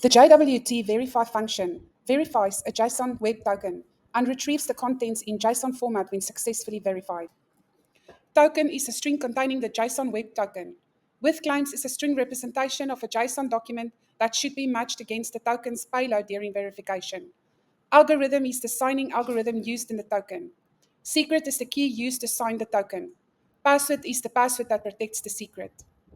The JWT verify function verifies a JSON web token and retrieves the contents in JSON format when successfully verified. Token is a string containing the JSON web token. With claims is a string representation of a JSON document that should be matched against the token's payload during verification. Algorithm is the signing algorithm used in the token. Secret is the key used to sign the token. Password is the password that protects the secret.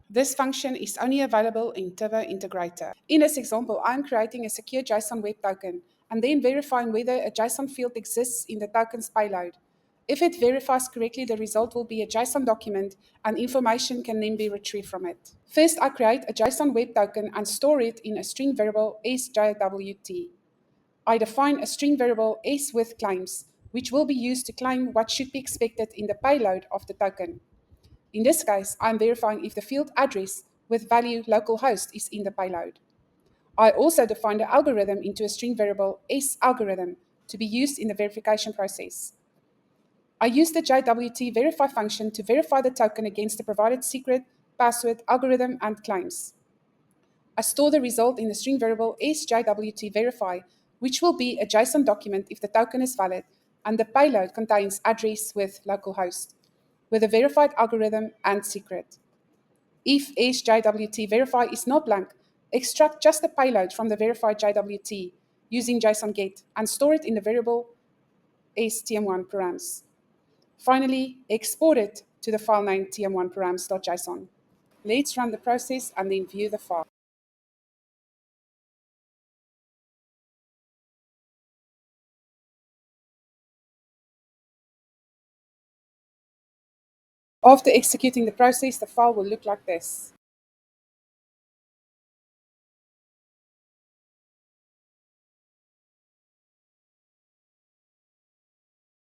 This function is only available in Tiva Integrator. In this example, I'm creating a secure JSON web token and then verifying whether a JSON field exists in the token's payload. If it verifies correctly, the result will be a JSON document and information can then be retrieved from it. First, I create a JSON web token and store it in a string variable sjwt. I define a string variable s with claims, which will be used to claim what should be expected in the payload of the token. In this case, I'm verifying if the field address with value localhost is in the payload. I also define the algorithm into a string variable salgorithm to be used in the verification process. I use the JWT verify function to verify the token against the provided secret, password, algorithm, and claims. I store the result in the string variable sjwt verify, which will be a JSON document if the token is valid, and the payload contains address with localhost, with a verified algorithm and secret. If sjwt verify is not blank, extract just the payload from the verified JWT using JSON get and store it in the variable stm1 params. Finally, export it to the file name tm1params.json. Let's run the process and then view the file. After executing the process, the file will look like this.